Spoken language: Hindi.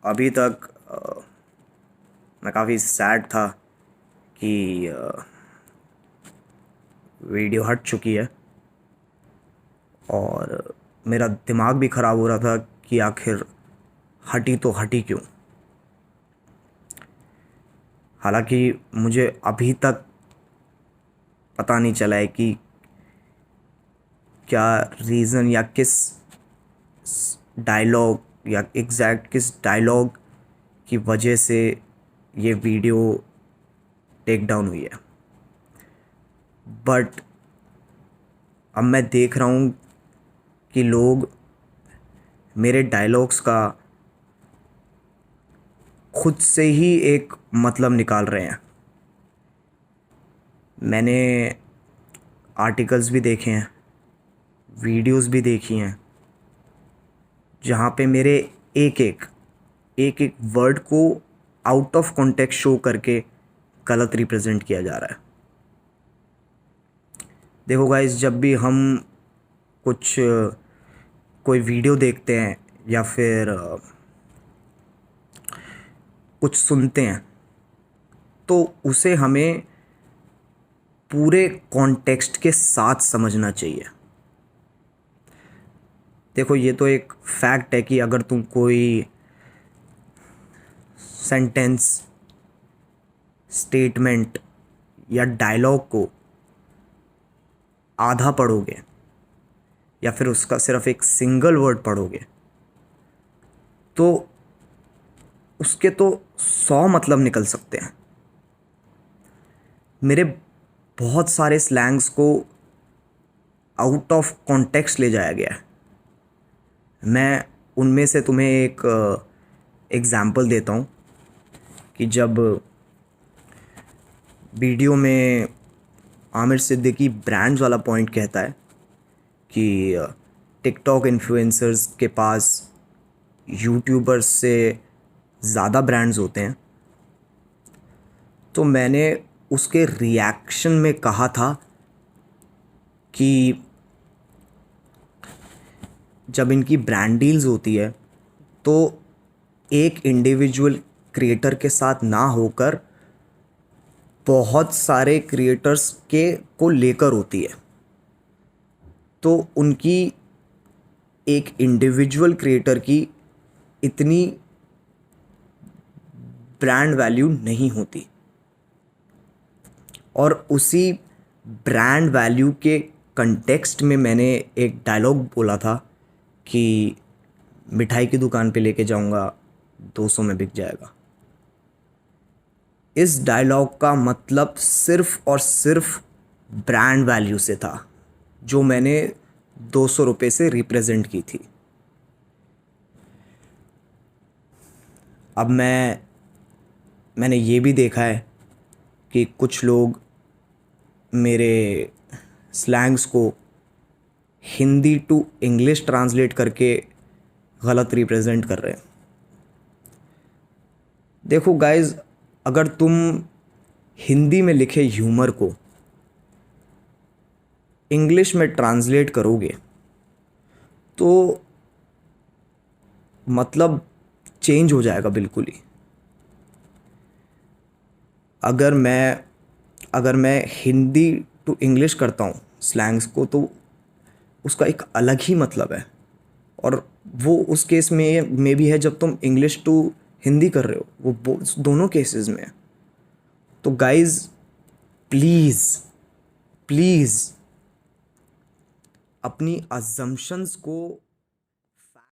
अभी तक मैं काफ़ी सैड था कि वीडियो हट चुकी है और मेरा दिमाग भी ख़राब हो रहा था कि आखिर हटी तो हटी क्यों। हालांकि मुझे अभी तक पता नहीं चला है कि क्या रीज़न या किस डायलॉग या एग्जैक्ट किस डायलॉग की वजह से ये वीडियो टेक डाउन हुई है। बट अब मैं देख रहा हूँ कि लोग मेरे डायलॉग्स का खुद से ही एक मतलब निकाल रहे हैं। मैंने आर्टिकल्स भी देखे हैं, वीडियोस भी देखी हैं, जहाँ पे मेरे एक एक वर्ड को आउट ऑफ कॉन्टेक्स्ट शो करके गलत रिप्रेजेंट किया जा रहा है। देखो गाइस, जब भी हम कुछ कोई वीडियो देखते हैं या फिर कुछ सुनते हैं तो उसे हमें पूरे कॉन्टेक्स्ट के साथ समझना चाहिए। देखो, ये तो एक फैक्ट है कि अगर तुम कोई सेंटेंस, स्टेटमेंट या डायलॉग को आधा पढ़ोगे या फिर उसका सिर्फ एक सिंगल वर्ड पढ़ोगे तो उसके तो 100 मतलब निकल सकते हैं। मेरे बहुत सारे स्लैंग्स को आउट ऑफ कॉन्टेक्स्ट ले जाया गया है। मैं उनमें से तुम्हें एक एग्ज़ाम्पल देता हूँ कि जब वीडियो में आमिर सिद्दीकी ब्रांड्स वाला पॉइंट कहता है कि टिकटॉक इन्फ्लुएंसर्स के पास यूट्यूबर्स से ज़्यादा ब्रांड्स होते हैं, तो मैंने उसके रिएक्शन में कहा था कि जब इनकी ब्रांड डील्स होती है तो एक इंडिविजुअल क्रिएटर के साथ ना होकर बहुत सारे क्रिएटर्स के को लेकर होती है, तो उनकी एक इंडिविजुअल क्रिएटर की इतनी ब्रांड वैल्यू नहीं होती। और उसी ब्रांड वैल्यू के कंटेक्स्ट में मैंने एक डायलॉग बोला था कि मिठाई की दुकान पे लेके जाऊंगा 200 में बिक जाएगा। इस डायलॉग का मतलब सिर्फ और सिर्फ ब्रांड वैल्यू से था, जो मैंने 200 रुपये से रिप्रेजेंट की थी। अब मैंने ये भी देखा है कि कुछ लोग मेरे स्लैंग्स को हिंदी टू इंग्लिश ट्रांसलेट करके गलत रिप्रेजेंट कर रहे हैं। देखो गाइस, अगर तुम हिंदी में लिखे ह्यूमर को इंग्लिश में ट्रांसलेट करोगे तो मतलब चेंज हो जाएगा बिल्कुल ही। अगर मैं हिंदी टू इंग्लिश करता हूँ स्लैंग्स को तो उसका एक अलग ही मतलब है, और वो उस केस में भी है जब तुम इंग्लिश टू हिंदी कर रहे हो, वो दोनों केसेस में है। तो गाइज, प्लीज़ प्लीज़ अपनी अजम्पशंस को